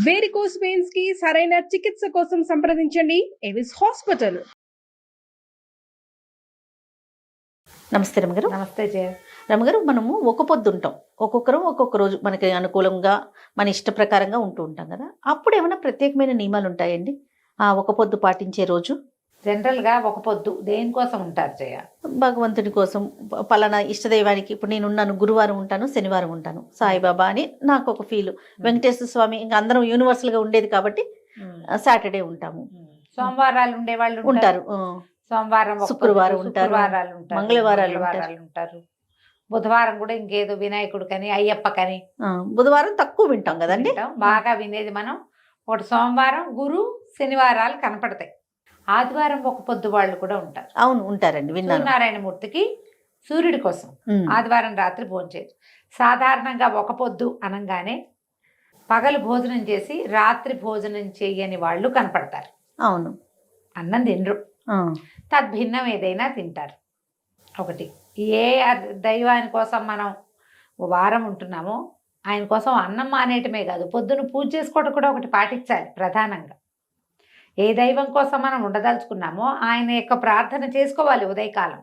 Varicose veins కి సరైన చికిత్స కోసం సంప్రదించండి ఎవిస్ హాస్పిటల్. నమస్తే రమగారు. నమస్తే జయ. రమగారు, మనము ఒక పొద్దు ఉంటాం, ఒక్కొక్కరు ఒక్కొక్క రోజు మనకి అనుకూలంగా మన ఇష్ట ప్రకారంగా ఉంటూ ఉంటాం కదా. అప్పుడు ఏమైనా ప్రత్యేకమైన నియమాలు ఉంటాయండి ఆ ఒక పొద్దు పాటించే రోజు? జనరల్గా ఒక పొద్దు దేనికోసం ఉంటారు జయ? భగవంతుడి కోసం, పలానా ఇష్టదైవానికి. ఇప్పుడు నేను ఉన్నాను, గురువారం ఉంటాను, శనివారం ఉంటాను, సాయిబాబా అని నాకు ఒక ఫీల్. వెంకటేశ్వర స్వామి ఇంకా అందరం యూనివర్సల్గా ఉండేది కాబట్టి సాటర్డే ఉంటాము. సోమవారాలు ఉండేవాళ్ళు ఉంటారు, సోమవారం శుక్రవారం ఉంటారు, మంగళవారాలు ఉంటారు, బుధవారం కూడా ఇంకేదో వినాయకుడు కని అయ్యప్ప కని. బుధవారం తక్కువ వింటాం కదండి, బాగా వినేది మనం. ఒకటి సోమవారం, గురు, శనివారాలు కనపడతాయి. ఆదివారం ఒక పొద్దు వాళ్ళు కూడా ఉంటారు. అవును, ఉంటారండి, విన్నాను. సూర్యనారాయణమూర్తికి సూర్యుడి కోసం ఆదివారం రాత్రి భోంచేయరు. సాధారణంగా ఒక పొద్దు అనగానే పగలు భోజనం చేసి రాత్రి భోజనం చేయని వాళ్ళు కనపడతారు. అవును, అన్నం తినరు, తద్భిన్నం ఏదైనా తింటారు. ఒకటి, ఏ దైవాని కోసం మనం వారం ఉంటున్నామో ఆయన కోసం అన్నం మానేయటమే కాదు, పొద్దున పూజ చేసుకోవడం కూడా ఒకటి పాటించాలి. ప్రధానంగా ఏ దైవం కోసం మనం ఉండదలుచుకున్నామో ఆయన యొక్క ప్రార్థన చేసుకోవాలి ఉదయకాలం.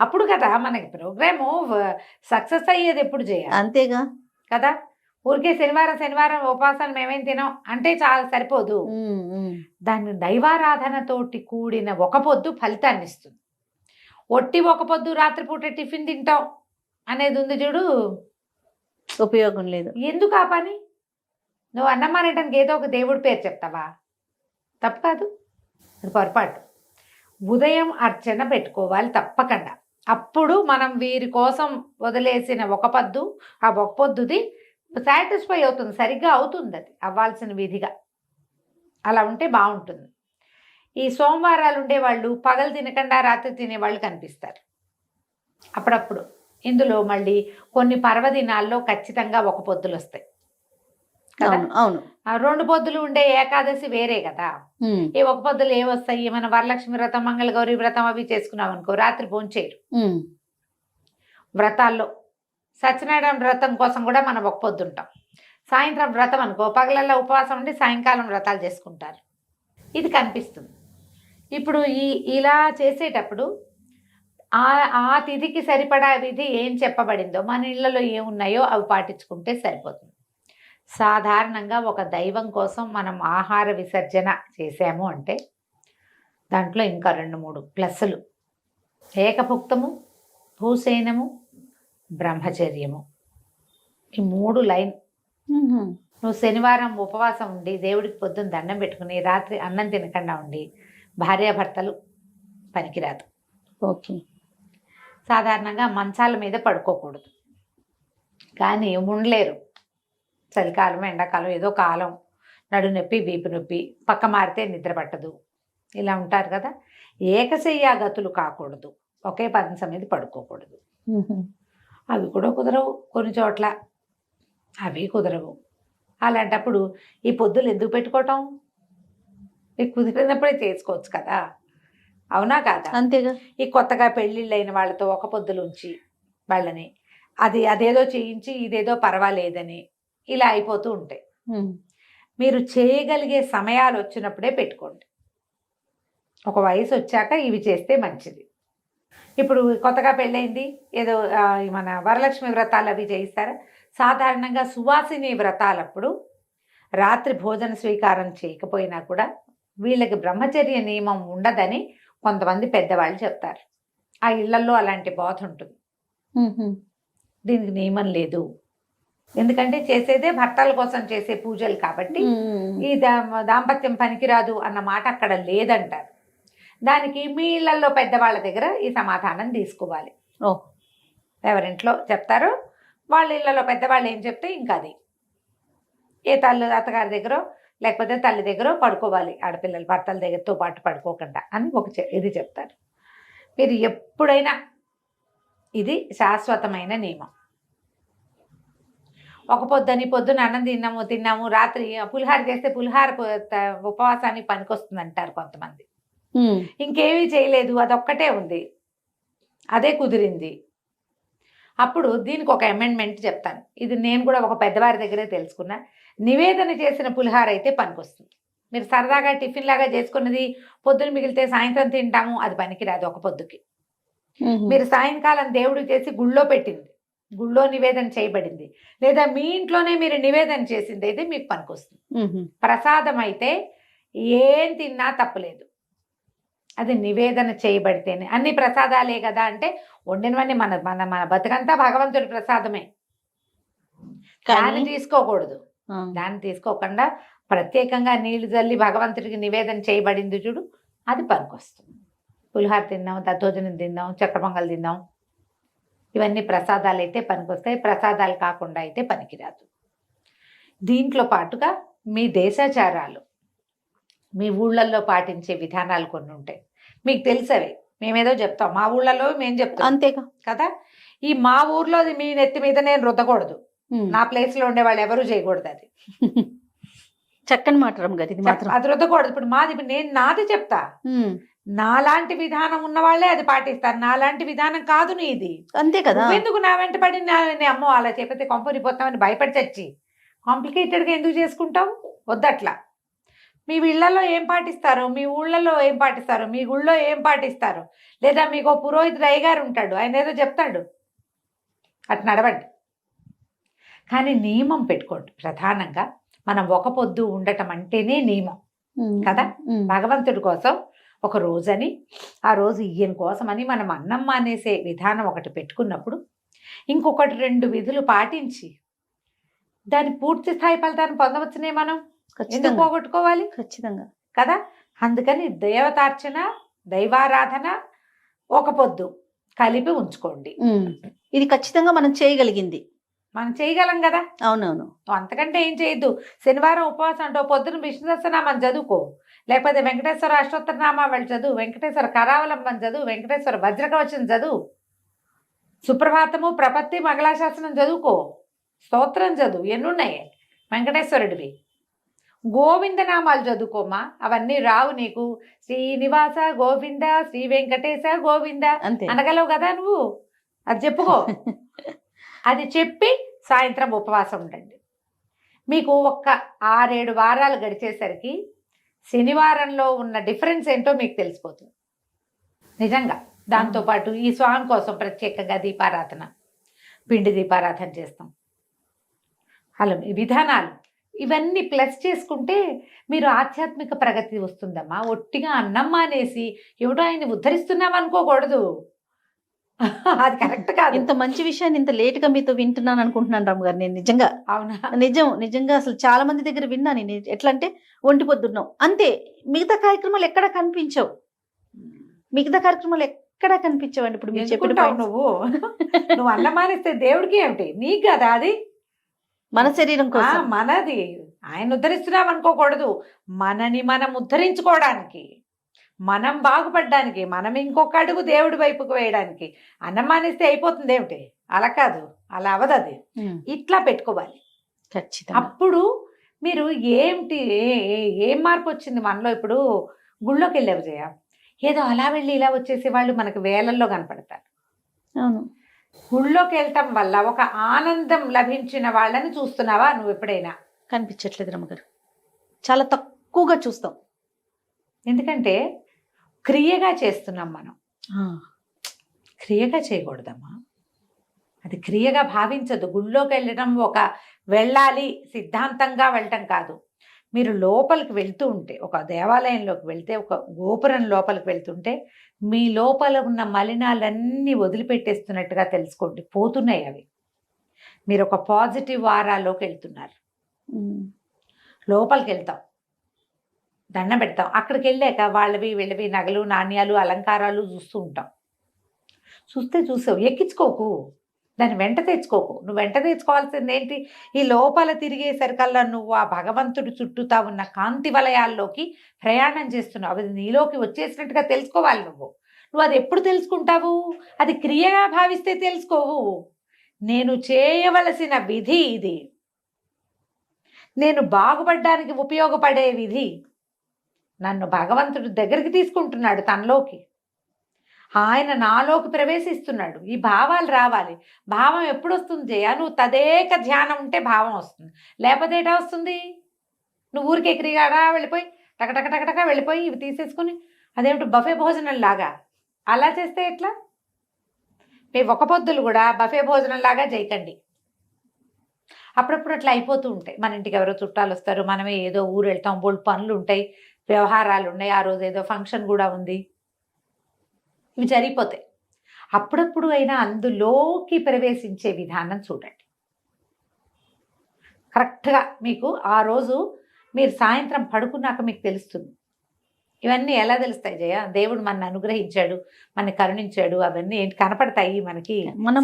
అప్పుడు కదా మనకి ప్రోగ్రాము సక్సెస్ అయ్యేది. ఎప్పుడు చేయాలి? అంతేగా కదా. ఊరికే శనివారం ఉపాసన మేమేం తినాం అంటే చాలా సరిపోదు. దాన్ని దైవారాధనతోటి కూడిన ఒక పొద్దు ఫలితాన్ని ఇస్తుంది. ఒట్టి ఒక పొద్దు రాత్రిపూట టిఫిన్ తింటాం అనేది ఉంది చూడు, ఉపయోగం లేదు. ఎందుకు ఆ పని? నువ్వు అన్నం అనేటానికి ఏదో ఒక దేవుడి పేరు చెప్తావా? తప్పు కాదు, అది పొరపాటు. ఉదయం అర్చన పెట్టుకోవాలి తప్పకుండా. అప్పుడు మనం వీరి కోసం వదిలేసిన ఒక పొద్దు, ఆ ఒక పొద్దుది సాటిస్ఫై అవుతుంది, సరిగ్గా అవుతుంది, అది అవ్వాల్సిన విధిగా. అలా ఉంటే బాగుంటుంది. ఈ సోమవారాలు ఉండేవాళ్ళు పగలు తినకుండా రాత్రి తినేవాళ్ళు కనిపిస్తారు అప్పుడప్పుడు. ఇందులో మళ్ళీ కొన్ని పర్వదినాల్లో ఖచ్చితంగా ఒక పొద్దులు వస్తాయి కదా. అవును, రెండు పొద్దులు ఉండే ఏకాదశి వేరే కదా. ఈ ఒక పొద్దులు ఏమొస్తాయి? మన వరలక్ష్మి వ్రతం, మంగళగౌరి వ్రతం అవి చేసుకున్నాం అనుకో, రాత్రి భోంచేయరు. వ్రతాల్లో సత్యనారాయణ వ్రతం కోసం కూడా మనం ఒక పొద్దు ఉంటాం. సాయంత్రం వ్రతం అనుకో, పగలల్లో ఉపవాసం ఉండి సాయంకాలం వ్రతాలు చేసుకుంటారు. ఇది కనిపిస్తుంది. ఇప్పుడు ఇలా చేసేటప్పుడు ఆ తిథికి సరిపడా విధి ఏం చెప్పబడిందో, మన ఇళ్లలో ఏమున్నాయో అవి పాటించుకుంటే సరిపోతుంది. సాధారణంగా ఒక దైవం కోసం మనం ఆహార విసర్జన చేసాము అంటే దాంట్లో ఇంకా 2-3 ప్లస్సులు. ఏకభుక్తము, భూసేనము, బ్రహ్మచర్యము, ఈ 3 లైన్. నువ్వు శనివారం ఉపవాసం ఉండి దేవుడికి పొద్దున్న దండం పెట్టుకుని రాత్రి అన్నం తినకుండా ఉండి భార్యాభర్తలు పనికిరాదు. ఓకే. సాధారణంగా మంచాల మీద పడుకోకూడదు, కానీ ఉండలేరు. చలికాలం, ఎండాకాలం, ఏదో కాలం, నడు నొప్పి, వీపు నొప్పి, పక్క మారితే నిద్ర పట్టదు, ఇలా ఉంటారు కదా. ఏకశయ్యా గతులు కాకూడదు, ఒకే పదం మీద పడుకోకూడదు. అవి కూడా కుదరవు కొన్ని చోట్ల, అవి కుదరవు. అలాంటప్పుడు ఈ పొద్దులు ఎందుకు పెట్టుకోవటం? మీకు కుదిరినప్పుడే చేసుకోవచ్చు కదా, అవునా కాదా? అంతేగా. ఈ కొత్తగా పెళ్ళిళ్ళు అయిన వాళ్ళతో ఒక పొద్దులు ఉంచి వాళ్ళని అదేదో చేయించి ఇదేదో పర్వాలేదని ఇలా అయిపోతూ ఉంటాయి. మీరు చేయగలిగే సమయాలు వచ్చినప్పుడే పెట్టుకోండి. ఒక వయసు వచ్చాక ఇవి చేస్తే మంచిది. ఇప్పుడు కొత్తగా పెళ్ళైంది, ఏదో మన వరలక్ష్మి వ్రతాలు అవి చేయిస్తారా? సాధారణంగా సువాసిని వ్రతాలప్పుడు రాత్రి భోజన స్వీకారం చేయకపోయినా కూడా వీళ్ళకి బ్రహ్మచర్య నియమం ఉండదని కొంతమంది పెద్దవాళ్ళు చెప్తారు. ఆ ఇళ్లలో అలాంటి బోధ ఉంటుంది. దీనికి నియమం లేదు, ఎందుకంటే చేసేదే భర్తల కోసం చేసే పూజలు కాబట్టి ఈ దాంపత్యం పనికిరాదు అన్న మాట అక్కడ లేదంటారు. దానికి మీ ఇళ్లలో పెద్దవాళ్ళ దగ్గర ఈ సమాధానం తీసుకోవాలి. ఎవరింట్లో చెప్తారో వాళ్ళ ఇళ్లలో పెద్దవాళ్ళు ఏం చెప్తే ఇంకా అది ఏ అత్తగారి దగ్గర లేకపోతే తల్లి దగ్గర పడుకోవాలి. ఆడపిల్లలు భర్తల దగ్గరతో పాటు పడుకోకుండా అని ఇది చెప్తారు. మీరు ఎప్పుడైనా ఇది శాశ్వతమైన నియమం. ఒక పొద్దున అన్నం తిన్నాము రాత్రి పులిహార చేస్తే పులిహార ఉపవాసానికి పనికొస్తుంది అంటారు కొంతమంది. ఇంకేమీ చేయలేదు, అదొక్కటే ఉంది, అదే కుదిరింది. అప్పుడు దీనికి ఒక అమెండ్మెంట్ చెప్తాను. ఇది నేను కూడా ఒక పెద్దవారి దగ్గరే తెలుసుకున్నా. నివేదన చేసిన పులిహార అయితే పనికొస్తుంది. మీరు సరదాగా టిఫిన్ లాగా చేసుకున్నది పొద్దున మిగిలితే సాయంత్రం తింటాము, అది పనికిరాదు ఒక పొద్దుకి. మీరు సాయంకాలం దేవుడు చేసి గుళ్ళో పెట్టింది, గుళ్ళో నివేదన చేయబడింది, లేదా మీ ఇంట్లోనే మీరు నివేదన చేసింది అయితే మీకు పనికొస్తుంది. ప్రసాదం అయితే ఏం తిన్నా తప్పలేదు, అది నివేదన చేయబడితేనే. అన్ని ప్రసాదాలే కదా అంటే వండినవన్నీ మన మన మన బతుకంతా భగవంతుడి ప్రసాదమే, దాన్ని తీసుకోకూడదు. దాన్ని తీసుకోకుండా ప్రత్యేకంగా నీళ్లు చల్లి భగవంతుడికి నివేదన చేయబడింది చూడు, అది పనికొస్తుంది. పులిహార తిందాం, దద్దోజనం తిందాం, చక్కెర పొంగల్ తిందాం, ఇవన్నీ ప్రసాదాలు అయితే పనికొస్తాయి. ప్రసాదాలు కాకుండా అయితే పనికిరాదు. దీంట్లో పాటుగా మీ దేశాచారాలు, మీ ఊళ్ళల్లో పాటించే విధానాలు కొన్ని ఉంటాయి, మీకు తెలిసవి. మేమేదో చెప్తాం, మా ఊళ్ళలో మేము చెప్తాం అంతేగా కదా. ఈ మా ఊర్లో మీ నెత్తి మీద నేను రుద్దకూడదు, నా ప్లేస్లో ఉండే వాళ్ళు ఎవరు చేయకూడదు. అది చక్కని మాట రమ్మగారు, ఇది మాత్రం అది రుద్దకూడదు. ఇప్పుడు నేను నాది చెప్తా, నాలాంటి విధానం ఉన్న వాళ్ళే అది పాటిస్తారు, నాలాంటి విధానం కాదు నీది. అంతే కదా. ఎందుకు నా వెంట పడి అమ్మో అలా చెప్పితే కొంపరిపోతామని భయపడి చచ్చి కాంప్లికేటెడ్గా ఎందుకు చేసుకుంటావు? వద్దట్లా. మీ ఇళ్లలో ఏం పాటిస్తారు, మీ ఊళ్ళలో ఏం పాటిస్తారు, మీ గుళ్ళో ఏం పాటిస్తారు, లేదా మీకు పురోహితుడు అయ్యగారు ఉంటాడు, ఆయన ఏదో చెప్తాడు, అటు నడవండి. కానీ నియమం పెట్టుకోండి. ప్రధానంగా మనం ఒక పొద్దు ఉండటం అంటేనే నియమం కదా. భగవంతుడి కోసం ఒక రోజని, ఆ రోజు ఈయన కోసమని మనం అన్నం మానేసే విధానం ఒకటి పెట్టుకున్నప్పుడు, ఇంకొకటి 2 విధులు పాటించి దాని పూర్తి స్థాయి ఫలితాన్ని పొందవచ్చునే. మనం ఎందుకు పోగొట్టుకోవాలి? ఖచ్చితంగా కదా. అందుకని దేవతార్చన, దైవారాధన, ఒక పొద్దు కలిపి ఉంచుకోండి. ఇది ఖచ్చితంగా మనం చేయగలిగింది, మనం చేయగలం కదా. అవునవును. అంతకంటే ఏం చేయొద్దు. శనివారం ఉపవాసం అంటే పొద్దున విష్ణు సహస్రనామం చదువుకో, లేకపోతే వెంకటేశ్వర అష్టోత్తరనామా వాళ్ళు చదువు, వెంకటేశ్వర కరావలంబం చదువు, వెంకటేశ్వర వజ్రకవచం చదువు, సుప్రభాతము, ప్రపత్తి, మంగళాశాసనం చదువుకో, స్తోత్రం చదువు, ఎన్నున్నాయి వెంకటేశ్వరుడివి. గోవిందనామాలు చదువుకోమా, అవన్నీ రావు నీకు. శ్రీనివాస గోవింద, శ్రీ వెంకటేశ గోవింద అనగలవు కదా నువ్వు, అది చెప్పుకో. అది చెప్పి సాయంత్రం ఉపవాసం ఉండండి. మీకు ఒక్క 6-7 వారాలు గడిచేసరికి శనివారంలో ఉన్న డిఫరెన్స్ ఏంటో మీకు తెలిసిపోతుంది నిజంగా. దాంతోపాటు ఈ స్వామి కోసం ప్రత్యేకంగా దీపారాధన, పిండి దీపారాధన చేస్తాం. అలా విధానాలు ఇవన్నీ ప్లస్ చేసుకుంటే మీరు ఆధ్యాత్మిక ప్రగతి వస్తుందమ్మా. ఒట్టిగా అన్నం మానేసి ఎవడో ఆయన్ని ఉద్ధరిస్తున్నాం అనుకోకూడదు, అది కరెక్ట్ కాదు. ఇంత మంచి విషయాన్ని ఇంత లేట్గా మీతో వింటున్నాను అనుకుంటున్నాను రామ్ గారు నేను. నిజంగా అవునా? నిజంగా అసలు చాలా మంది దగ్గర విన్నా నేను. ఎట్లా అంటే ఒంటి పొద్దున్నాం అంతే, మిగతా కార్యక్రమాలు ఎక్కడా కనిపించవు. మిగతా కార్యక్రమాలు ఎక్కడా కనిపించవండి. ఇప్పుడు మీరు చెప్పిన నువ్వు అన్నం మానేస్తే దేవుడికి ఏమిటి, నీకు కదా అది. మన శరీరం కోసం, మనది. ఆయన ఉద్ధరిస్తున్నాం అనుకోకూడదు, మనని మనం ఉద్ధరించుకోవడానికి, మనం బాగుపడడానికి, మనం ఇంకొక అడుగు దేవుడి వైపుకు వేయడానికి. అన్నం మానేస్తే అయిపోతుంది ఏమిటి? అలా కాదు, అలా అవదు. అది ఇట్లా పెట్టుకోవాలి ఖచ్చితంగా. అప్పుడు మీరు ఏమిటి ఏం మార్పు వచ్చింది మనలో? ఇప్పుడు గుళ్ళోకి వెళ్ళావు జయ, ఏదో అలా వెళ్ళి ఇలా వచ్చేసి వాళ్ళు మనకు వేలల్లో కనపడతారు. అవును, గుళ్ళోకి వెళ్ళటం వల్ల ఒక ఆనందం లభించిన వాళ్ళని చూస్తున్నావా నువ్వు ఎప్పుడైనా? కనిపించట్లేదు రమ్మగారు, చాలా తక్కువగా చూస్తాం. ఎందుకంటే క్రియగా చేస్తున్నాం మనం. క్రియగా చేయకూడదమ్మా, అది క్రియగా భావించదు. గుళ్ళోకి వెళ్ళడం ఒక వెళ్ళాలి సిద్ధాంతంగా వెళ్ళటం కాదు. మీరు లోపలికి వెళ్తూ ఉంటే, ఒక దేవాలయంలోకి వెళ్తే, ఒక గోపురం లోపలికి వెళ్తుంటే మీ లోపల ఉన్న మలినాలన్నీ వదిలిపెట్టేస్తున్నట్టుగా తెలుసుకోండి, పోతున్నాయి అవి. మీరు ఒక పాజిటివ్ వారాలోకి వెళ్తున్నారు. లోపలికి వెళ్తాం, దండం పెడతాం, అక్కడికి వెళ్ళాక వాళ్ళవి వీళ్ళవి నగలు, నాణ్యాలు, అలంకారాలు చూస్తూ ఉంటాం. చూసావు, ఎక్కించుకోకు, దాన్ని వెంట తెచ్చుకోకు. నువ్వు వెంట తెచ్చుకోవాల్సింది ఏంటి? ఈ లోపల తిరిగేసరికల్లా నువ్వు ఆ భగవంతుడు చుట్టూతా ఉన్న కాంతి వలయాల్లోకి ప్రయాణం చేస్తున్నావు. అది నీలోకి వచ్చేసినట్టుగా తెలుసుకోవాలి. నువ్వు అది ఎప్పుడు తెలుసుకుంటావు? అది క్రియగా భావిస్తే తెలుసుకోవు. నేను చేయవలసిన విధి ఇది, నేను బాగుపడడానికి ఉపయోగపడే విధి. నన్ను భగవంతుడు దగ్గరికి తీసుకుంటున్నాడు తనలోకి. ఆయన నాలోకి ప్రవేశిస్తున్నాడు. ఈ భావాలు రావాలి. భావం ఎప్పుడు వస్తుంది జయ? నువ్వు తదేక ధ్యానం ఉంటే భావం వస్తుంది. లేకపోతే ఏటా వస్తుంది? నువ్వు ఊరికి ఎగిరిగాడా వెళ్ళిపోయి టకటక టకటక వెళ్ళిపోయి ఇవి తీసేసుకుని అదేమిటి బఫే భోజనం లాగా అలా చేస్తే ఎట్లా? మీ ఒక పొద్దులు కూడా బఫే భోజనం లాగా చేయకండి. అప్పుడప్పుడు అట్లా అయిపోతూ ఉంటాయి. మన ఇంటికి ఎవరో చుట్టాలు వస్తారు, మనమే ఏదో ఊరు వెళ్తాం, బోల్డ్ పనులు ఉంటాయి, వ్యవహారాలు ఉన్నాయి, ఆ రోజు ఏదో ఫంక్షన్ కూడా ఉంది, ఇవి జరిగిపోతాయి. అప్పుడప్పుడు అయినా అందులోకి ప్రవేశించే విధానం చూడండి. కరెక్ట్గా మీకు ఆ రోజు మీరు సాయంత్రం పడుకున్నాక మీకు తెలుస్తుంది. ఇవన్నీ ఎలా తెలుస్తాయి జయ? దేవుడు మన అనుగ్రహించాడు, మన కరుణించాడు, అవన్నీ ఏంటి కనపడతాయి మనకి. మనం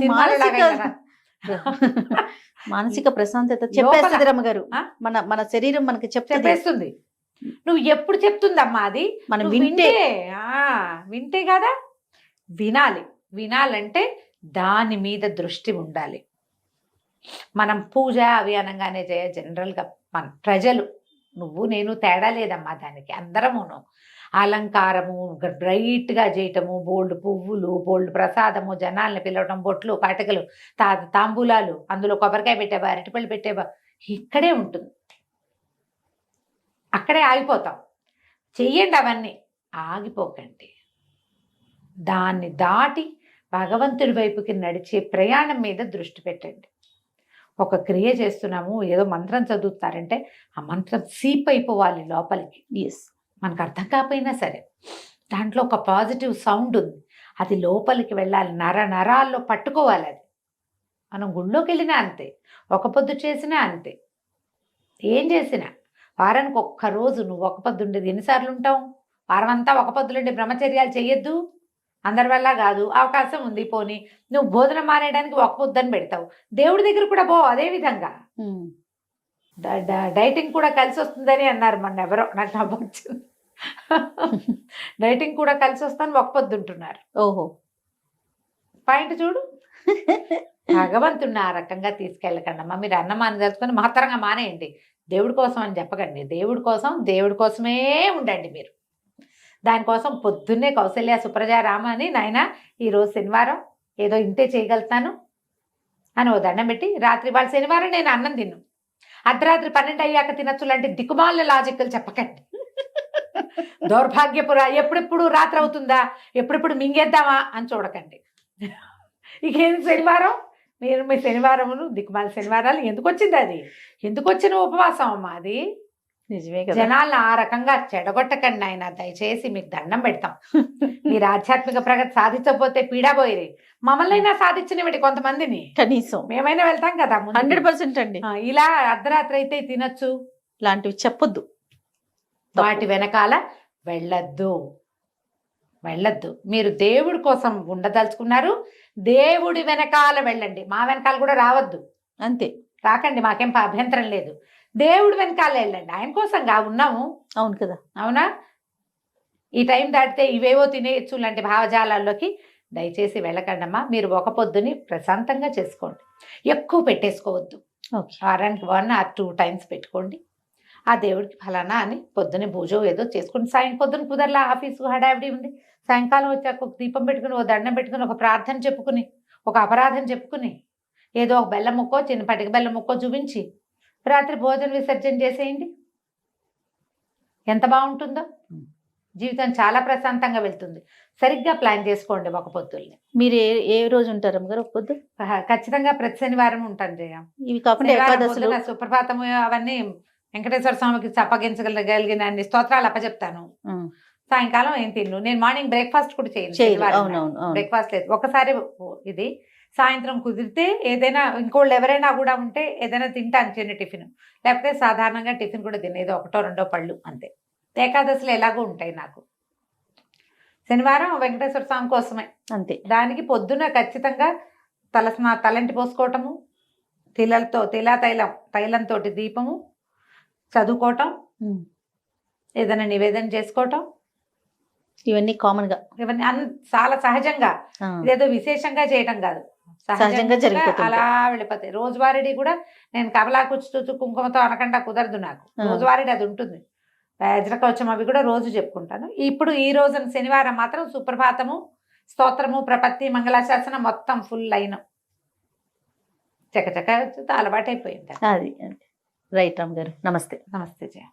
మానసిక ప్రశాంతత చెప్పేస్తుంది రమ్మగారు. మన శరీరం మనకి చెప్పేస్తుంది. నువ్వు ఎప్పుడు చెప్తుందమ్మా అది? మనం వింటే కదా. వినాలంటే దాని మీద దృష్టి ఉండాలి. మనం పూజ అవి అనగానే జయ జనరల్గా మన ప్రజలు, నువ్వు నేను తేడా లేదమ్మా దానికి. అందరమును అలంకారము బ్రైట్గా చేయటము, బోల్డ్ పువ్వులు, బోల్డ్ ప్రసాదము, జనాల్ని పిలవటం, బొట్లు, కాటకలు, తాంబూలాలు, అందులో కొబ్బరికాయ పెట్టేవా, అరటిపళ్ళు పెట్టేవా, ఇక్కడే ఉంటుంది. అక్కడే ఆగిపోతాం. చెయ్యండి అవన్నీ, ఆగిపోకండి. దాన్ని దాటి భగవంతుడి వైపుకి నడిచే ప్రయాణం మీద దృష్టి పెట్టండి. ఒక క్రియ చేస్తున్నాము, ఏదో మంత్రం చదువుతారంటే ఆ మంత్రం సీప్ అయిపోవాలి లోపలికి. మనకు అర్థం కాకపోయినా సరే దాంట్లో ఒక పాజిటివ్ సౌండ్ ఉంది, అది లోపలికి వెళ్ళాలి, నరాల్లో పట్టుకోవాలి. అది మనం గుళ్ళోకి వెళ్ళినా అంతే, ఒక పొద్దు చేసినా అంతే, ఏం చేసినా. వారానికి ఒక్కరోజు నువ్వు ఒక పొద్దు ఉండేది ఎన్నిసార్లు ఉంటావు? వారం అంతా ఒక పొద్దులుండి బ్రహ్మచర్యాలు చెయ్యొద్దు, అందరి వల్ల కాదు. అవకాశం ఉంది, పోనీ నువ్వు భోజనం మానేయడానికి ఒక పొద్దుని పెడతావు, దేవుడి దగ్గర కూడా పో. అదే విధంగా డైటింగ్ కూడా కలిసి వస్తుందని అన్నారు మొన్న ఎవరో, నాకు నవ్వొచ్చింది. డైటింగ్ కూడా కలిసి వస్తాను ఒక పొద్దు ఉంటున్నారు. ఓహో, పాయింట్ చూడు. భగవంతుడిని ఆ రకంగా తీసుకెళ్ళకండి అమ్మా. మీరు అన్నమాని తెలుసుకొని మహత్తరంగా మానేయండి. దేవుడి కోసం అని చెప్పకండి. దేవుడి కోసమే ఉండండి మీరు. దానికోసం పొద్దున్నే కౌసల్య సుప్రజ రామ అని, నాయన ఈరోజు శనివారం ఏదో ఇంతే చేయగలుగుతాను అని ఓ దండం పెట్టి, రాత్రి వాళ్ళ శనివారం నేను అన్నం తిన్ను, అర్ధరాత్రి 12 అయ్యాక తినచ్చు లాంటి దిక్కుమాల లాజిక్లు చెప్పకండి. దౌర్భాగ్యపుర ఎప్పుడెప్పుడు రాత్రి అవుతుందా, ఎప్పుడెప్పుడు మింగేద్దామా అని చూడకండి. ఇకేం శనివారం, మీరు మీ శనివారమును దిక్కుమాల శనివారాలు ఎందుకు వచ్చింది? అది ఎందుకు వచ్చిన ఉపవాసం అమ్మా అది? నిజమే కదా. జనాలను ఆ రకంగా చెడగొట్టకండి ఆయన, దయచేసి మీకు దండం పెడతాం. మీరు ఆధ్యాత్మిక ప్రగతి సాధించకపోతే పీడాపోయి మమ్మల్ని అయినా సాధించినవి కొంతమందిని, కనీసం మేమైనా వెళ్తాం కదా. 100% అండి. ఇలా అర్ధరాత్రి అయితే తినచ్చు లాంటివి చెప్పొద్దు, వాటి వెనకాల వెళ్ళొద్దు. మీరు దేవుడి కోసం ఉండదలుచుకున్నారు, దేవుడి వెనకాల వెళ్ళండి. మా వెనకాల కూడా రావద్దు, అంతే. రాకండి, మాకేం అభ్యంతరం లేదు. దేవుడి వెనకాల వెళ్ళండి, ఆయన కోసంగా ఉన్నాము. అవును కదా, అవునా? ఈ టైం దాటితే ఇవేవో తినేయచ్చు లాంటి భావజాలాల్లోకి దయచేసి వెళ్ళకండి అమ్మా. మీరు ఒక పొద్దుని ప్రశాంతంగా చేసుకోండి, ఎక్కువ పెట్టేసుకోవద్దు. వారానికి 1 or 2 times పెట్టుకోండి. ఆ దేవుడికి ఫలానా అని పొద్దున్నే పూజ ఏదో చేసుకోండి. పొద్దున కుదరలా, ఆఫీసు హడావిడి ఉంది, సాయంకాలం వచ్చాక ఒక దీపం పెట్టుకుని, ఒక దండం పెట్టుకుని, ఒక ప్రార్థన చెప్పుకుని, ఒక అపరాధం చెప్పుకుని, ఏదో ఒక బెల్లం ముక్కో, చిన్న పటిక బెల్లం ముక్కో చూపించి రాత్రి భోజన విసర్జన చేసేయండి. ఎంత బాగుంటుందో జీవితం, చాలా ప్రశాంతంగా వెళ్తుంది. సరిగ్గా ప్లాన్ చేసుకోండి ఒక పొద్దుల్ని. మీరు ఏ రోజు ఉంటారు అమ్మగారు ఒక పొద్దు? ఖచ్చితంగా ప్రతి శనివారం ఉంటాను జయ. ఇవి కాకుండా సుప్రభాతము అవన్నీ వెంకటేశ్వర స్వామికి అప్పగించగలిగిన అన్ని స్తోత్రాలు అప్పచెప్తాను. సాయంకాలం ఏం తిన్ను. నేను మార్నింగ్ బ్రేక్ఫాస్ట్ కూడా చేయను, బ్రేక్ఫాస్ట్ లేదు. ఒకసారి ఇది సాయంత్రం కుదిరితే ఏదైనా, ఇంకోళ్ళు ఎవరైనా కూడా ఉంటే ఏదైనా తింటాను, చిన్న టిఫిన్. లేకపోతే సాధారణంగా టిఫిన్ కూడా తినేది 1-2 పళ్ళు అంతే. ఏకాదశిలో ఎలాగో ఉంటాయి నాకు. శనివారం వెంకటేశ్వర స్వామి కోసమే అంతే. దానికి పొద్దున ఖచ్చితంగా తలంటి పోసుకోవటము, తైలంతో దీపము, చదువుకోవటం, ఏదైనా నివేదన చేసుకోవటం, ఇవన్నీ కామన్ గా, ఇవన్నీ చాలా సహజంగా, ఇదేదో విశేషంగా చేయటం కాదు, సహజంగా జరిగిపోతుంది. అలా వెళ్ళిపోతాయి. రోజువారీ కూడా నేను కమలా కూర్చు కుంకుమతో అనకుండా కుదరదు నాకు. రోజువారీ అది ఉంటుంది. వజ్రకవచం అవి కూడా రోజు చెప్పుకుంటాను. ఇప్పుడు ఈ రోజున శనివారం మాత్రం సుప్రభాతము, స్తోత్రము, ప్రపత్తి, మంగళాశాసనం మొత్తం ఫుల్ లైన్ చకచక అలవాటైపోయింది. అది రైట్ రామ్ గారు, నమస్తే. నమస్తే జయ.